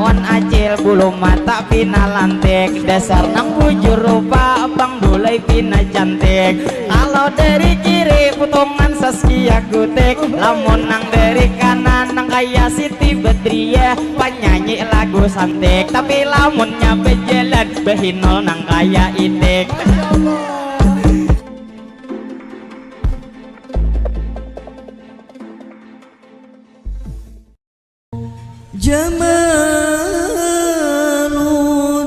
awan acil bulu mata pina lantik, dasar nang bujur rupa abang dulai pina cantik. Kalau dari kiri putungan Saskia Gutik, lamun nang dari kanan nang kaya Siti Badriah, penyanyi lagu santik. Tapi lamun nyampe jalan behinol nang kaya Itik. Jamalu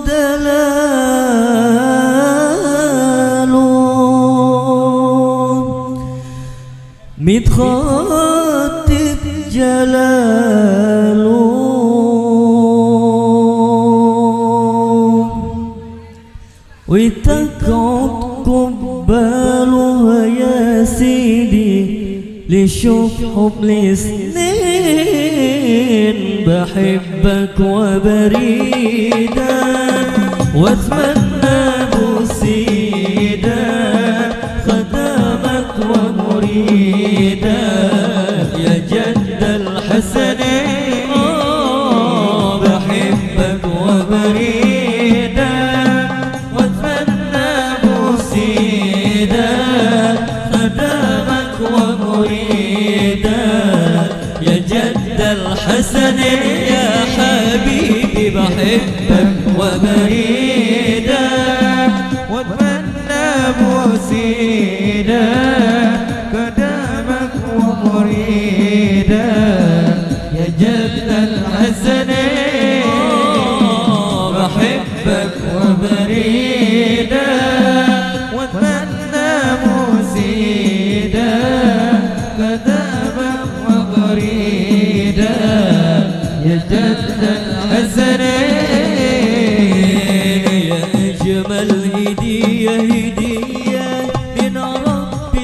dalalu mitkhatib jalalu witakot kubbalu ya sidi لشوف حب لسنين بحبك وبريدا واتمنى بوسيدا خدامك ومريدا يا جد الحسنين بحبك وبريدا واتمنى بوسيدا خدامك ومريدا يا جد الحسن يا حبيبي بحبك وبريدا واتمنى بوسيدا خدامك ومريدا يا جد الحسن بحبك وبريدا واتمنى بوسيدا خدامك ومريدا يا جد الحسنين يا أجمل هدية هدية من رب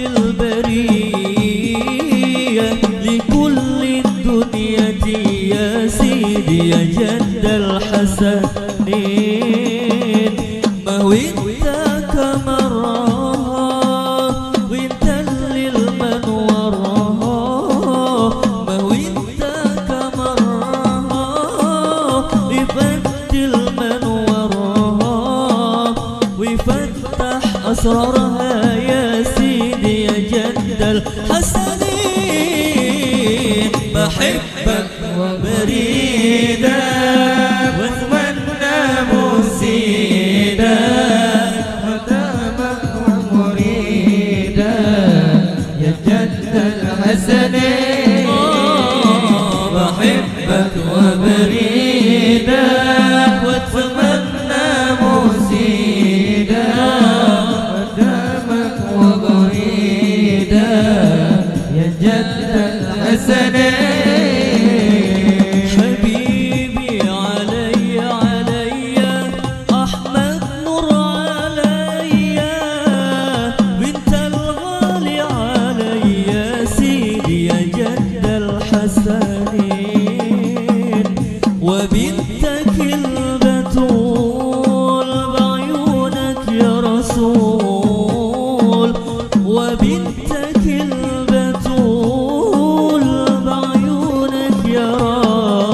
البرية لكل الدنيا يا سيدي يا جد الحسنين ما وانت كمرة وانت اللي المنورة ما وانت كمرة وفت المنورة وفتح أسرارها يا سيدي يا جد الحسنين بحبك وبريدا واتمنى بوسيدا خدامك ومريدا يا جد الحسنين بحبك وبريدا واتمنى بوسيدا خدامك ومريدا يا جد الحسنين حبيبي علي علي أحمد نور علي وانت الغالي علي يا سيدي يا جد الحسنين وبنتك البتول بعيونك يا رسول وبنتك البتول بعيونك يا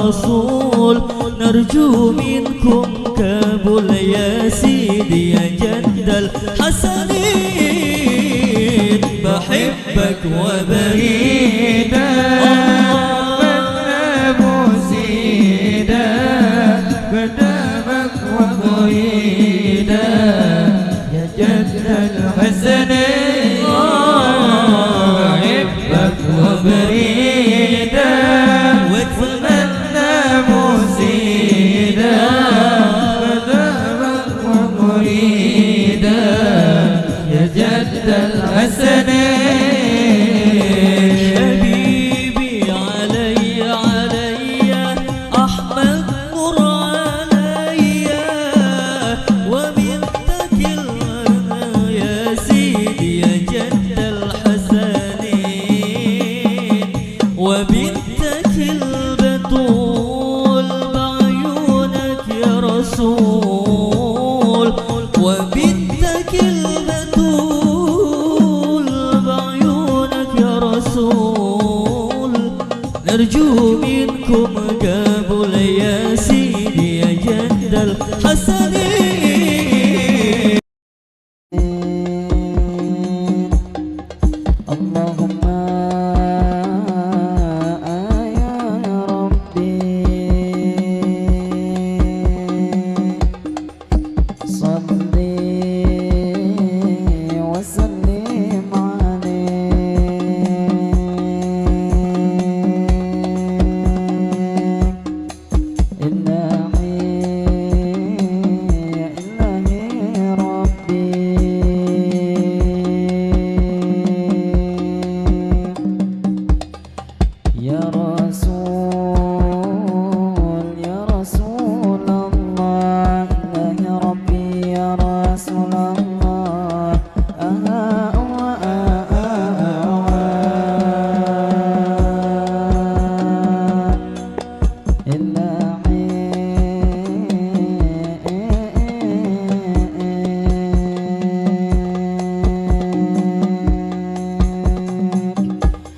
رسول نرجو منكم قبول يا سيدي يا جد الحسنين بحبك وبريدا بوسيدا قدامك ومريدا يا جد الحسنين بحبك وبريدا واتمنى بوسيدا قدامك ومريدا يا جد الحسنين حبيبي علي علي أحمد نور علي وبنتك يا سيدي يا جد الحسنين وبنتك البتول بعيونك يا رسول وبنتك البتول بعيونك يا رسول نرجو منكم قبول يا سيدي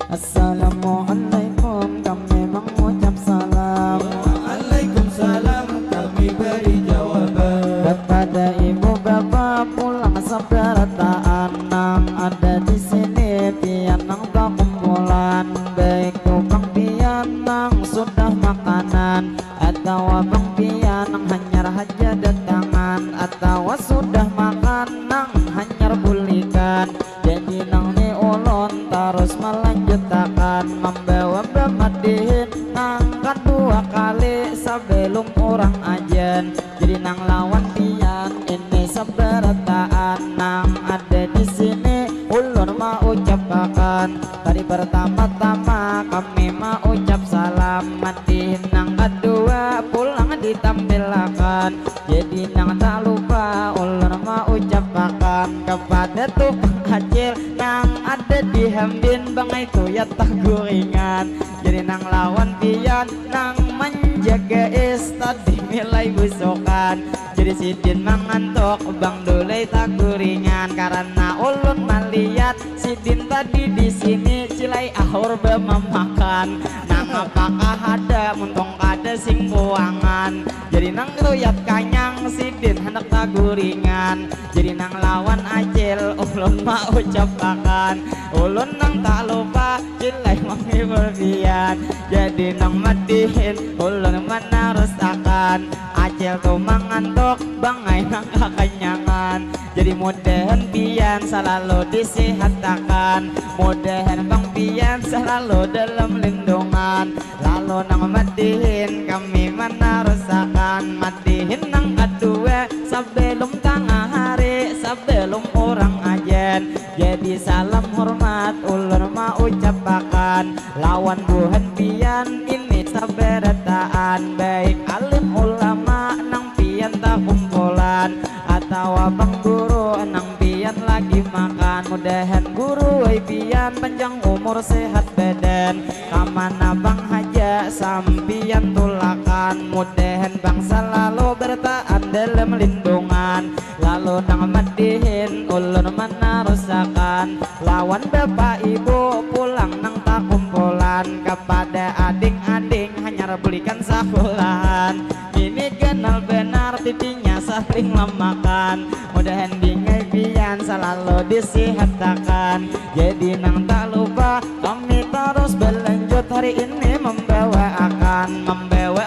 Assalamualaikum, kami mengucap salam. Waalaikumsalam, kami beri jawaban. Kepada ibu bapak pulang seberata anang ada di sini pianang tak kumpulan. Baik tukang pianang sudah makanan, atau abang pianang hanyar haja datangan, atau sudah makanan hanyar bulikan. Jadi nang ni ulun terus melanjutkan membawa bemadihin angkat 2 kali sebelum orang ajan. Jadi nang lawan pian ini seberataan nang ada di sini ulun mau ucapkan. Tadi pertama-tama kami mau ucap salam, madihin nang kedua pulang ditampilkan. Jadi nang tak lupa ulun mau ucapkan kepada tukang acil nang ada di Hambin bang itu ya tak gorengan. Jadi nang lawan pian nang menjaga tadi nilai busokan. Jadi sidin mengantuk bang dulai tak gorengan, karena ulun melihat sidin tadi di sini cilai ahur bemamakan. Nang apakah ada muntung kada sing buangan. Jadi nang ruyat kanyang sidin hendak tak gorengan. Jadi nang lawan acil ulun mau ucapkan, ulun nang tak lupa cilai menghibur pian. Jadi nang madihin ulun menarusakan acil tuh mengantuk bangai nang kekenyangan. Jadi mudahan pian selalu disehatkan, mudahan bang pian selalu dalam lindungan. Lalu nang madihin kami menarusakan, madihin nang kedua sebelum tengah hari sebelum orang ajan. Jadi salam hormat ulun mau ucapkan lawan buhan pian ini saberataan. Baik alim ulama nang pian tak kumpulan, atau abang guru nang pian lagi makan. Mudahan guru ay pian panjang umur sehat badan, kamana bang haja sampian tulakan. Mudahan bang selalu bertahan dalam lindungan. Lalu nang madihin ulun menarusakan lawan bapak ibu pulang nang tak kumpulan. Kepada adik-adik hanya belikan sekolahan, ini kenal benar titinya saling lemakan. Mudahan dingai pian selalu disehatkan. Jadi nang tak lupa kami terus berlanjut hari ini membawa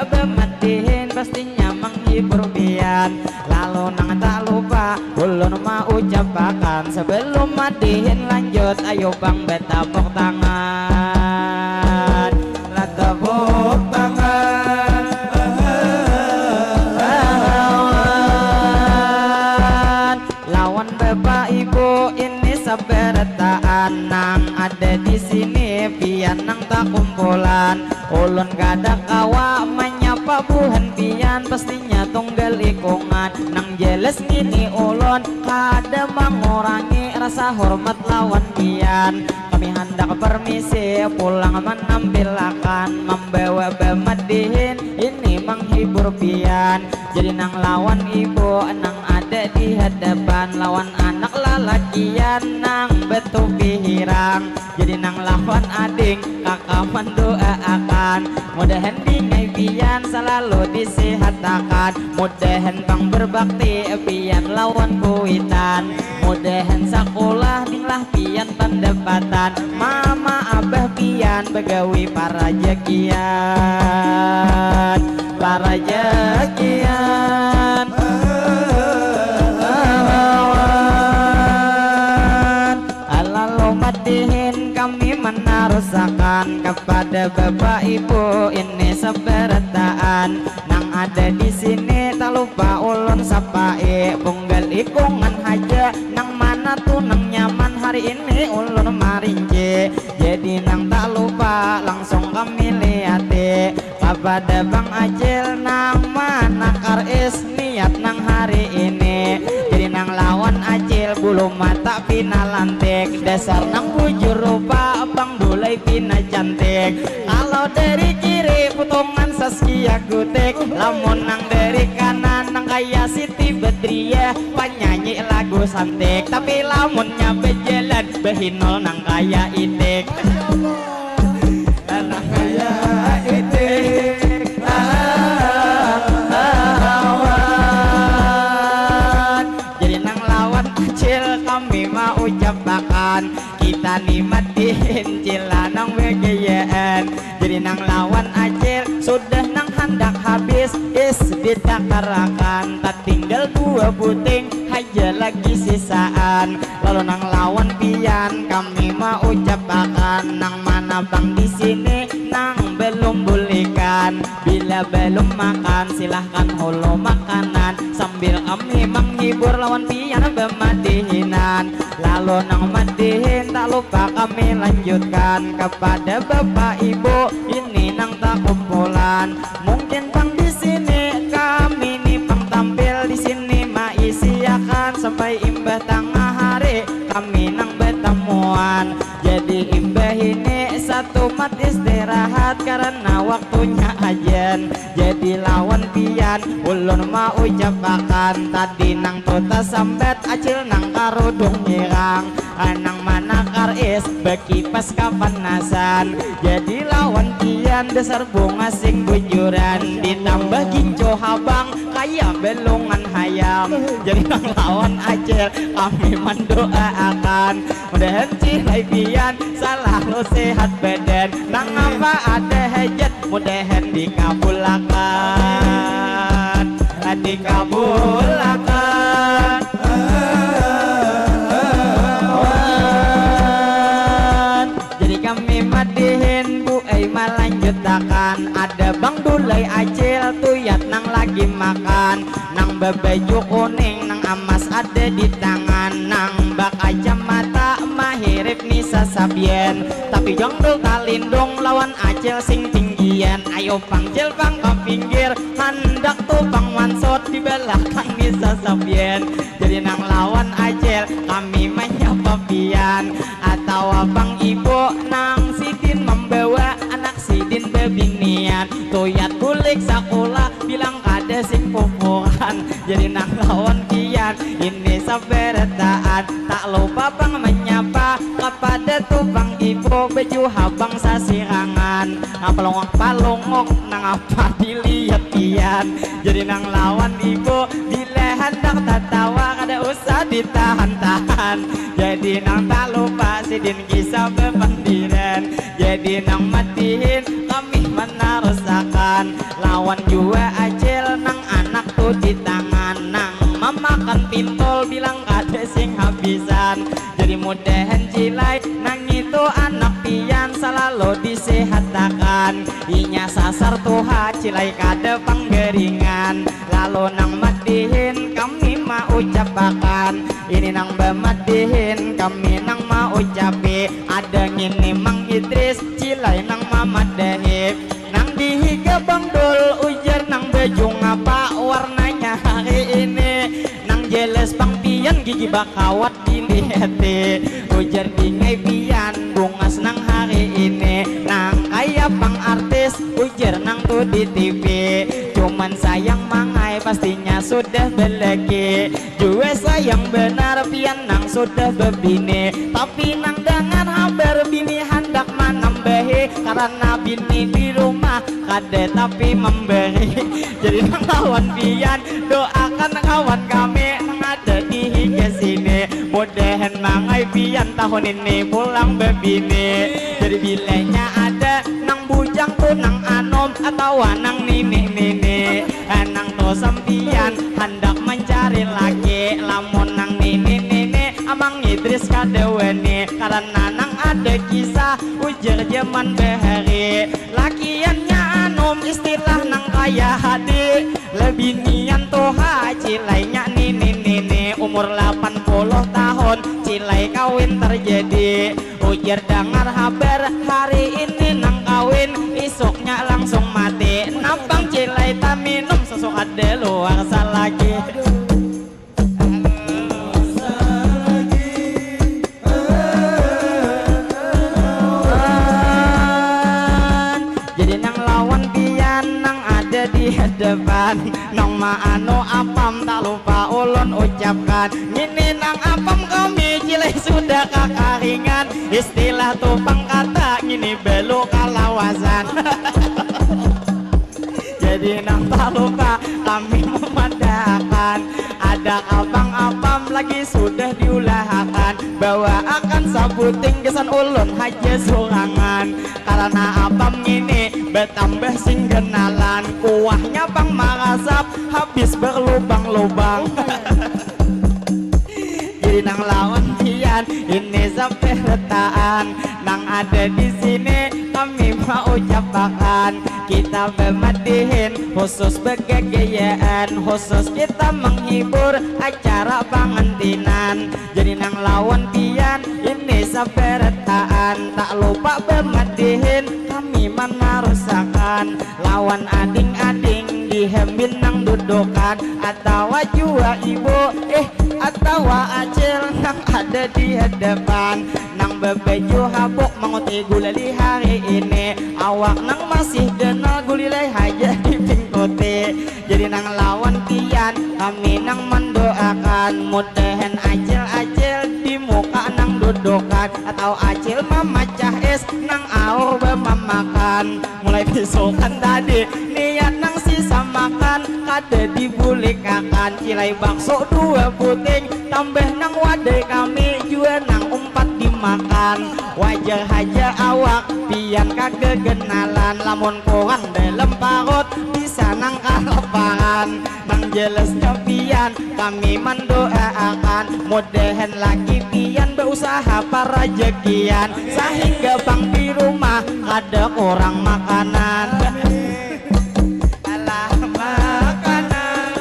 bemadihin pastinya menghibur pian. Lalu nang tak lupa ulun mau ucapkan sebelum madihin lanjut, ayo bang betapok tangan, tepuk tangan. Lawan bapak ibu ini saberataan nang ada di sini pian nang tak kumpulan. Ulun kada kawa menyapa buhan pian pastinya tunggal ikungan. Nang jelas ngini ulun kada mengurangi rasa hormat lawan pian. Kami hendak permisi pulang menampilkan membawa bemadihin ini menghibur pian. Jadi nang lawan ibu nang ada di hadapan, lawan anak lalakian nang betul pirang. Jadi nang lawan adik kakak mendoakan, mudahan dingai pian selalu disehatkan. Mudahan bang berbakti pian lawan kuitan, mudahan sekolah dinglah pian pendapatan. Mama abah pian begawi para jakian, para jakian. Lalu madihin kami menarusakan menarusakan kepada bapak ibu ini seberataan nang ada di sini tak lupa ulun sapai punggal ikungan haja nang mana tuh nang nyaman hari ini ulun marinci jadi nang tak lupa langsung kami liati kepada Bang Acil nang mana karis niat nang hari ini jadi nang lawan Acil bulu mata pina lantik dasar nang bujur rupa Bang Dulai pina cantik kalau dari kiri potongan Saskia Gutik lamun nang dari kanan nang kaya Siti Badriah penyanyi lagu santik tapi lamunnya bejalan behinol nang kaya Itik nang kaya Itik jadi nang lawan Acil kami mau ucapakan kita nikmatin cilanang begayaan jadi nang lawan Acil sudah nang hendak habis is ditakarakan tak tinggal 2 buting aja lagi sisaan lalu nang lawan pian kami mau ucapakan nang mana Bang di sini nang belum bulikan bila belum makan silahkan holo makanan sambil kami menghibur lawan pian bemadihinan lalu nang madihin tak lupa kami lanjutkan kepada bapak ibu ini nang tak kumpulan mungkin Bang di sini kami nih Bang tampil di sini maisiakan sampai imbah tengah hari kami nang bertemuan jadi imbah ini satu mat istirahat karena waktunya ajan jadi lawan pian ulun mau ucapakan tadi nang tota sambet Acil nang karudung nyirang anang mana karis bekipas kapanasan jadi lawan pian dasar bunga sing bujuran ditambah ginjo habang kaya belongan hayam jadi nang lawan Acil kami mendoakan mudahan cilai pian selalu sehat badan nang apa ada hajat mudahan dikabulakan dikabulakan jadi kami madihin Bu Eima lanjutakan ada Bang Dulai Acil tuyat nang lagi makan nang bebaju kuning nang amas ada di tangan nang bak kacamata mahirip Nisa Sabien tapi jongdol talindung lawan Acil sing tinggian ayo Pangcil Bang ke pinggir hendak tuh Bang Wansot di belakang Nisa Sabien jadi nang lawan Acil kami menyapa pian atau Bang Ibu nang Sidin membawa anak Sidin bebinian tuyat kulik sekolah bilang kada sing pupukan jadi nang lawan pian ini saberataan tak lupa Bang menyapa kepada tuh Bang Ibu baju habang sasirangan palongok nang apa dilihat pian jadi nang lawan Ibu bila hendak tertawa kada usah ditahan-tahan jadi nang tak lupa Sidin kisah bepandiran jadi nang matihin kami menarusakan lawan jua Acil nang anak tuh di tangan nang memakan pintol bilang kada sing habisan jadi mudahan cilai nang itu anak pian selalu disehatakan inya sasar tuha cilai kada panggeringan lalu nang madihin kami mau ucapakan ini nang bemadihin kami nang mau ucapi ada ngini Mang Idris cilai nang mamadahi nang dihiga Bang Dul ujar nang baju ngapa warnanya hari ini nang jeles Bang pian gigi bakawat dilihati ujar dingai pian bungas nang hari ini nang kaya Bang artis ujar nang tuh di TV cuman sayang mangai pastinya sudah beleki jua sayang benar pian nang sudah bebini tapi nang dengan habar bini hendak menambahi karena bini di rumah kada tapi memberi jadi nang lawan pian doakan kawan kami nang ada di hingga sini mudahan mangai pian tahun ini pulang bebini jadi bilanya ada nang bujang tuh nang anom atau nang nini nang to sampian hendak mencari lagi lamun nang nini Amang Idris kadeweni karena nang ada kisah wajar zaman behari lakiannya anom istilah nang kaya hadi lebih nian toha cilainya nini umur 80 tahun cilai kawin terjadi ujar dengar kabar hari ini nang kawin isoknya langsung mati nampang cilai tak minum sosok ada luar lagi jadi nang lawan pian nang ada di hadapan nang maano apam tak lupa ulun ucapkan ini nang apam kami cilai sudah kakaringan istilah tupang kata ini belu kalawasan jadi nang tak lupa kami memadakan ada abang-abang lagi sudah diulahakan bahwa akan sabuting kesan ulun haja surangan karena abang ini bertambah sing kenalan kuahnya bang marasap habis berlubang-lubang jadi nang lawan pian ini sampai retaan nang ada di sini kami mau ucapkan kita bermadihin khusus bergegayaan khusus kita menghibur acara pengantinan jadi nang lawan pian ini sampai retaan tak lupa bermadihin kami menarusakan lawan ading-ading dihembin nang dudukan atau jua ibu atau acil nang ada di hadapan nang bebeju habuk menguti gulali hari ini awak nang masih kenal gulilai haja di pingkote jadi nang lawan pian kami nang mendoakan mudahan acil-acil di muka nang dudukan atau acil memecah es nang aur bermamakan mulai besokan tadi niat nang sisa makan kada dibulikakan cilai bakso 2 puting tambah nang wadai kami juga nang umpat dimakan wajar haja awak pian kagak kenalan lamun korang dalam parut bisa nang kelaparan nang jelasnya pian kami mendoakan mudahan lagi pian berusaha parajekian sehingga bang di rumah ada kurang makanan alah makanan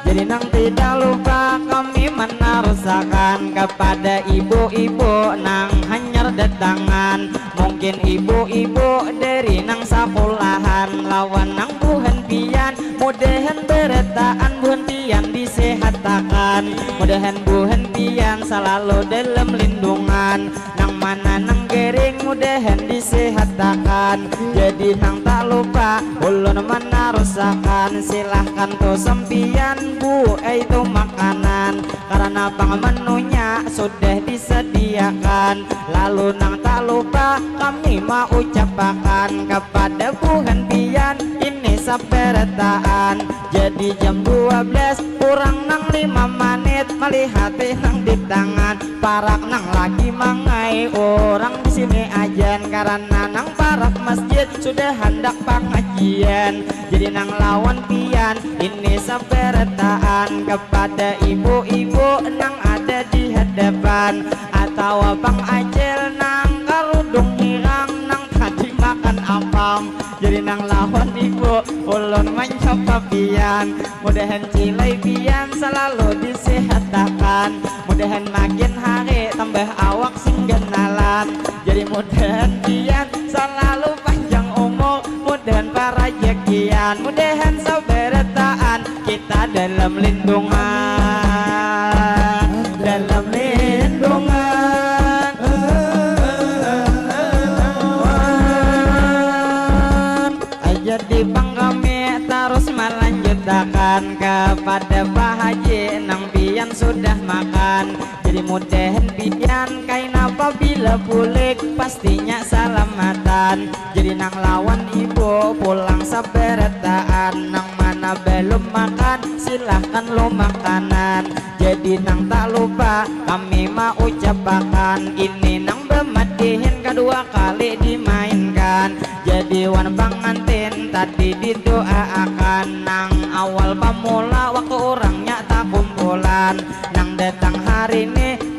jadi nang tidak lupa kami menarusakan kepada ibu-ibu nang hanyar datangan mungkin ibu-ibu dari nang sapulahan lawan nang buhan pian mudahan beretaan buhan pian disehatakan mudahan buhan pian selalu dalam lindungan nang mana nang gering mudahan disehatakan jadi nang tak lupa ulun menarusakan silahkan tuh sempian bu itu makanan karena pang menunya sudah disediakan lalu nang tak lupa kami mau ucapkan kepada buhan pian ini saperetaan jadi jam 12 kurang nang 5 menit melihat nang di tangan parak nang lagi mangai orang di sini ajan karena nang parak masjid sudah hendak pengajian jadi nang lawan pian ini saperetaan kepada ibu-ibu nang ada di hadapan atau bang acil nang karudung hirang nang tadi makan apam jadi nang lawan ibu ulun mencoba pian mudahan cilai pian selalu disehatakan mudahan makin hari tambah awak sing kenalan jadi mudahan pian selalu panjang umur mudahan para jekian mudahan saberetaan kita dalam lindungan dalam lindungan aja di bang kami terus melanjutkan kepada Pak Haji nang pian sudah makan jadi mudahan pian kain apabila pulik pastinya salamatan jadi nang lawan ibu pulang saberetaan nang mana belum makan silahkan lo makanan jadi nang tak lupa kami mau ucapkan ini nang bermadihin kedua kali dimainkan jadi wan pengantin tadi didoakan nang awal pemula waktu orangnya tak kumpulan nang datang hari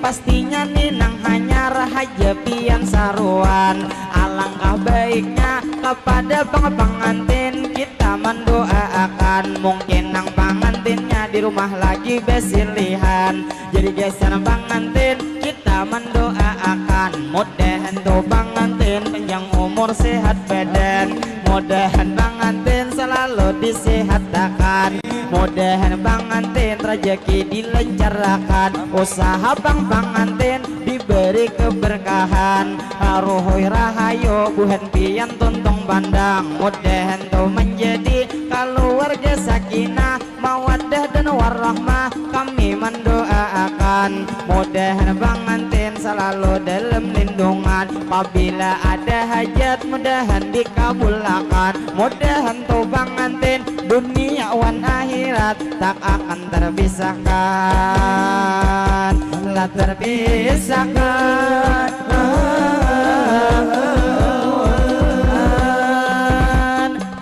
pastinya ninang hanya rahaja pian saruan. Alangkah baiknya kepada pengantin kita mendoakan, mungkin nang pengantinnya di rumah lagi besilihan. Jadi geser pengantin kita mendoakan, mudahan tuh pengantin panjang umur sehat badan, mudahan pengantin selalu disehatkan, mudahan pengantin rezeki dilancarkan, usaha pengantin diberi keberkahan. Haruhoi rahayu buhan pian tuntung pandang, mudahan tuh menjadi keluarga sakinah mawaddah dan warahmah. Kami mendoakan mudahan pengantin selalu dalam lindungan, apabila ada hajat mudahan dikabulkan, mudahan tuh pengantin dunia wan akhirat tak akan terpisahkan, tak terpisahkan.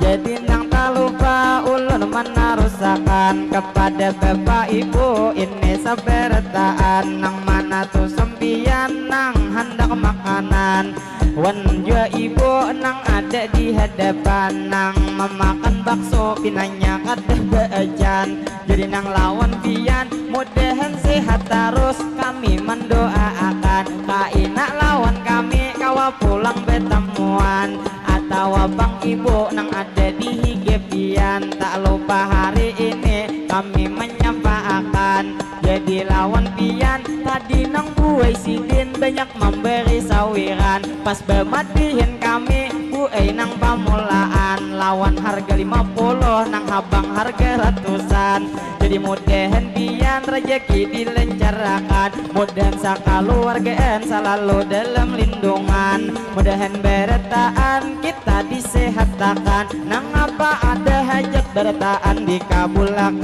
Jadi nang tak lupa ulun menarusakan kepada bapak ibu ini sabertaan, nang mana tuh sempian nang hendak makanan, wan jua ibu nang ada di hadapan, nang memakan bakso pinanya kadah beajan. Jadi nang lawan pian mudahan sehat terus, kami mendoakan kaina lawan kami kawa pulang betemuan, atau bang ibu nang ada di higepian. Tak lupa hari ini kami menyampaikan, jadi lawan pian tadi nang buai sidin banyak memberi sawiran, pas bematihin kami buai nang pamulaan, lawan harga 50 nang habang harga ratusan. Jadi mudahan pian rezeki dilancarkan, mudahan sakaluargaan selalu dalam lindungan, mudahan bertaan kita disehatkan, nang apa ada hajat bertaan dikabulkan,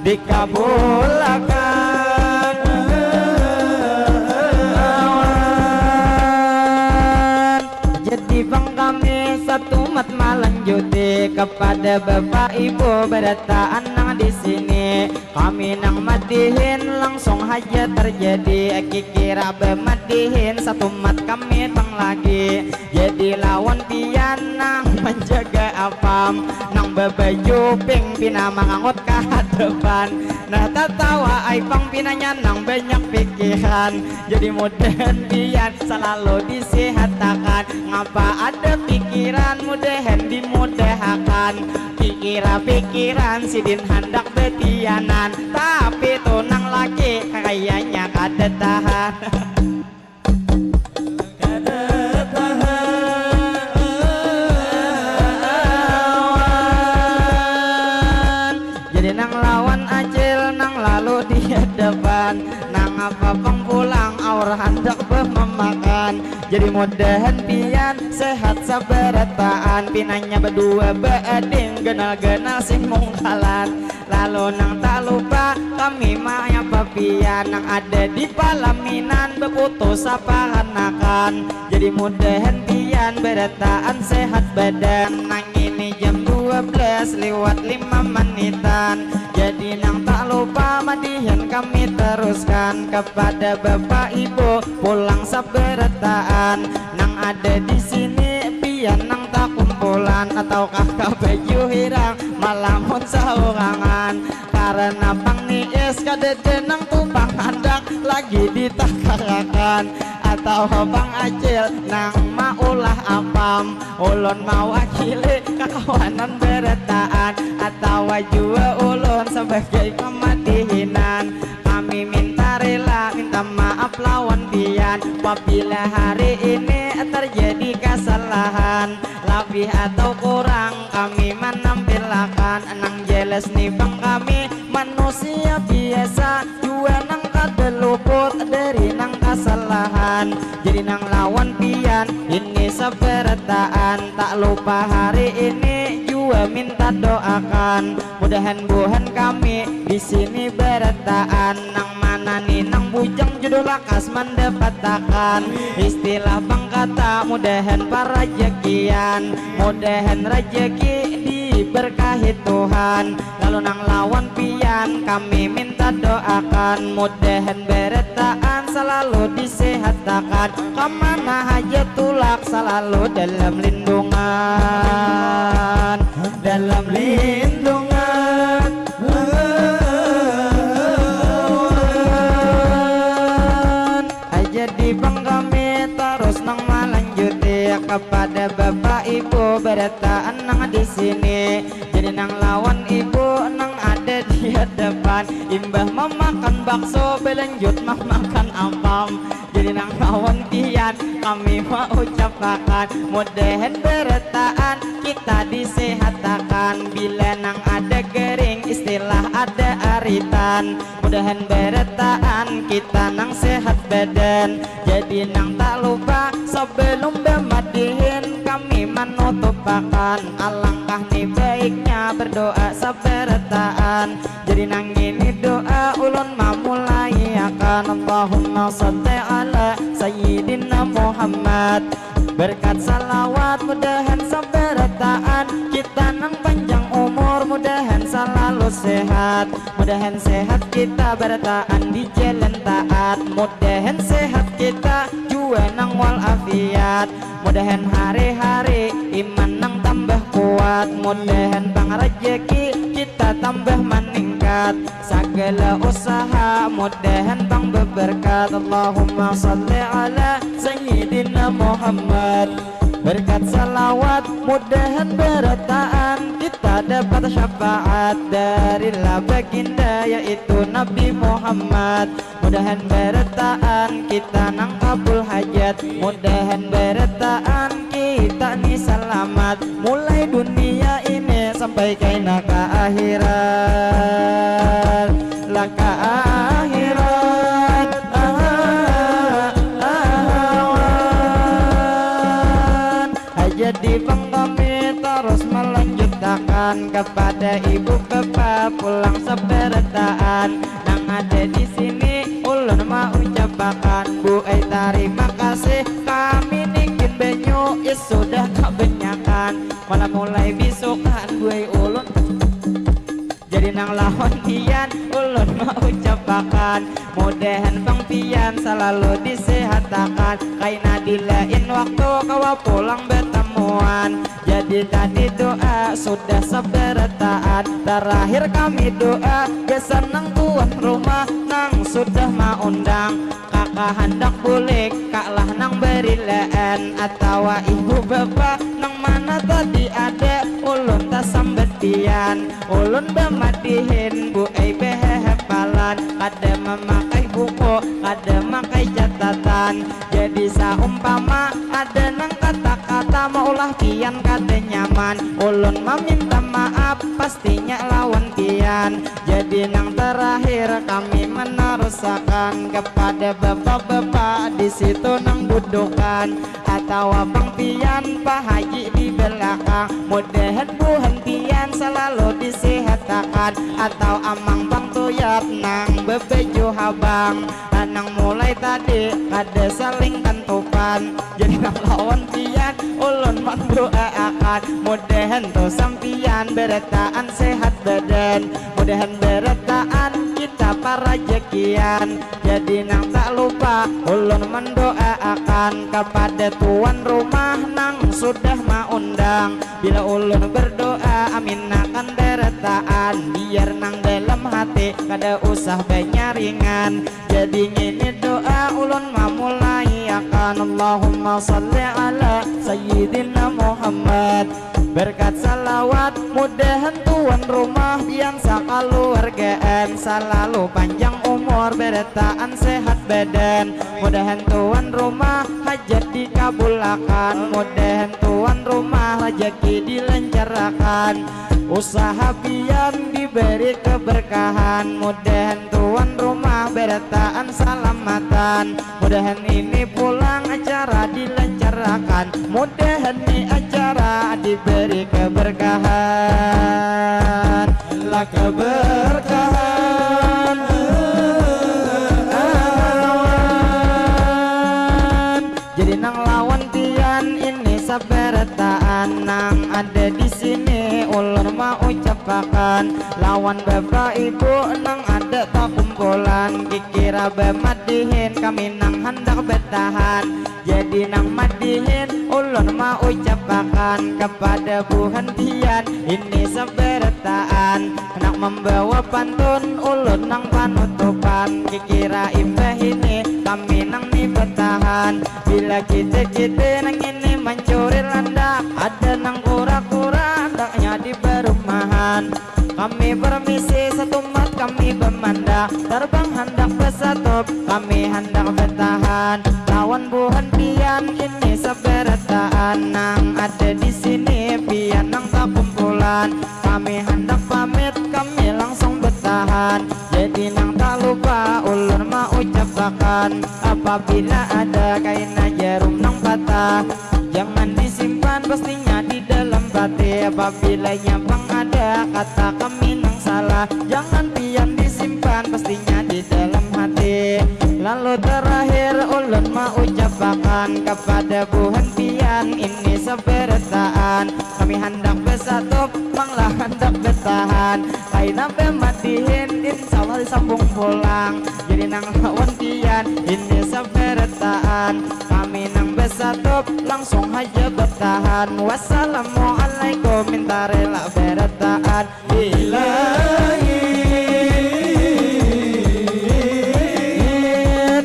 dikabulkan. Jadi bang kami satu mat melanjuti kepada bapak ibu berdataan nang di sini, kami nang madihin langsung hajat terjadi, kikira bemadihin satu mat kami bang lagi. Jadi lawan pian nang menjaga apam, nang bebaju ping pina mangangot ke depan, nah tertawa ai pang pinanya nang banyak pikiran. Jadi mudahan pian selalu disehatkan, ngapa ada pikiran mudahan dimudahkan, pikiran sidin hendak betianan, tapi tunang lagi kayaknya kada tahan. Jadi nang lawan acil nang lalu di hadapan, nang apa pang pulang aur hendak memakan. Jadi mudahan pian sehat sabarataan, pinanya berdua beading genal-genal sing mungkalan. Lalu nang tak lupa kami maya papian nang ada di Palaminan beputus apa anakan. Jadi mudahan pian berataan sehat badan, nang ini jam 12 lewat 5 menitan. Jadi nang tak lupa madihan kami teruskan kepada bapak ibu pulang sabarataan, nang ada di sini pian nang tak kumpulan, ataukah baju hirang malamun saurangan, karena pang niis kadede nang tupang handak lagi ditakarakan, atau bang acil nang maulah apam ulun mawakili kekawanan berataan, atau jua ulun sebagai kematihinan. Kami minta rela minta maaf lawan pian, apabila hari ini terjadi kesalahan lebih atau kurang kami menampilkan, nang jelas nih bang kami manusia biasa jua nang kada luput dari nang kesalahan. Jadi nang lawan pian ini seberataan, tak lupa hari ini jua minta doakan, mudahan buhan kami di sini berataan, nang mana nih nang bujang judul lakas mendapatkan istilah bang kata mudahan para rezekian, mudahan rezeki diberi diberkahi Tuhan. Lalu nang lawan pian kami minta doakan, mudahan beretaan selalu disehatkan, kemana aja tulak selalu dalam lindungan, dalam lindungan. Jadi bang kami terus nang melanjuti kepada bapak ibu beretaan nang di sini. Jadi nang lawan ibu nang ada di hadapan, imbah memakan bakso belanjut mah makan apam. Jadi nang lawan pian kami mau ucapkan, mudahan beretaan kita disehatkan. Bila nang ada gering istilah ada aritan, mudahan beretaan kita nang sehat badan. Jadi nang tak lupa sebelum bermadihin kami menutupakan, alangkah nih baiknya berdoa seberetaan. Jadi nang ini doa ulun mamulai akan, Allahumma sholli ala sayyidina Muhammad. Berkat salawat mudahan seberetaan kita nang panjang umur, mudahan selalu sehat. Mudahan sehat kita beretaan di jalan taat, mudahan sehat kita jua nang walafiat. Mudahan hari-hari iman nang tambah kuat, mudahan bang rezeki kita tambah meningkat. Segala usaha mudahan bang berberkat. Allahumma sholli ala sayyidina Muhammad. Berkat salawat mudahan beretaan kita dapat syafaat dari baginda yaitu Nabi Muhammad. Mudahan beretaan kita nang kabul hajat, mudahan beretaan kita nih selamat mulai dunia ini sampai kaina ke akhirat, laka akhirat. Jadi bang kami terus melanjutkan kepada ibu bapak pulang seberetaan nang ada di sini ulun mau ucapkan, Bu terima kasih kami ningin banyu is sudah kebanyakan, malah mulai bisukan gue ulun. Jadi nang lawan pian ulun mau ucapkan, mudahan bang pian selalu disehatkan, kaina dilain waktu kawa pulang bertemuan. Jadi tadi doa sudah seberetaan, terakhir kami doa biasa nang tuan rumah nang sudah mau undang. Kakak hendak boleh kaklah nang berilaan, atau ibu bapak nang mana tadi ada ulun tak sambetian. Ulun bermadihin bu behepalan, kada memakai buku kada memakai catatan. Jadi saumpama ada nang kata-kata maulah pian kada nyaman, ulun meminta maaf pastinya lawan pian. Jadi nang terakhir kami meneruskan kepada bapak-bapak di situ nang dudukan, atau abang pian pak haji di belakang, mudahan buhan pian selalu disehatkan, atau amang bang tuyat nang bebeju habang nang mulai tadi kada saling kantupan. Jadi nang lawan pian ulun mendoakan, mudahan tu sampian beretaan sehat badan, mudahan beretaan kita para jekian. Jadi nang tak lupa ulun mendoakan kepada tuan rumah nang sudah mengundang, bila ulun berdoa amin akan beretaan, biar nang dalam hati kada usah banyak ringan. Jadi ngini doa ulun memulai akan, Allahumma sholli ala sayyidina Muhammad. Berkat salawat mudahan tuan rumah yang sakaluargaan selalu panjang umur beretaan sehat badan, mudahan tuan rumah hajat dikabulkan, mudahan tuan rumah rezeki dilancarkan, usaha pian diberi keberkahan, mudahan tuan rumah beretaan selamatan, mudahan ini pulang acara dilancarkan, mudahan ini acara diberi keberkahan, lah keberkahan. Jadi nang lawan tian ini sabarataan nang ada di sini ulun mau ucapakan lawan bapak ibu nang ada tak kumpulan kikira bemadihin kami nang hendak bertahan jadi nang madihin ulun mau ucapakan kepada Bu Hentian ini sabarataan hendak membawa pantun ulun nang panutupan kikira imbah ini kami nang ni bertahan bila kita nang ini mencuri landak ada nang kura-kura hendaknya di perumahan kami permisi satu mat kami bermandak terbang hendak bersatu kami hendak bertahan lawan Bu Hentian ini sabarataan nang ada di sini pian nang tak kumpulan kami hendak pamit kami langsung bertahan jadi nang tak lupa ulun mau ucapakan apabila ada kain jarum nang patah jangan disimpan pastinya di dalam hati apabila nyambang ada kata kami nang salah jangan pian disimpan pastinya di dalam hati lalu terakhir ulun mau ucapakan kepada Bu Hentian ini sabarataan kami hendak bersatu manglah hendak bertahan kain sampai matihin insyaallah disambung pulang jadi nang lawan pian ini sabarataan kami nang bersatu langsung aja bertahan wassalamualaikum minta rela berataan ilahi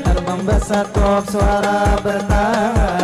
terbang bersatu suara bertahan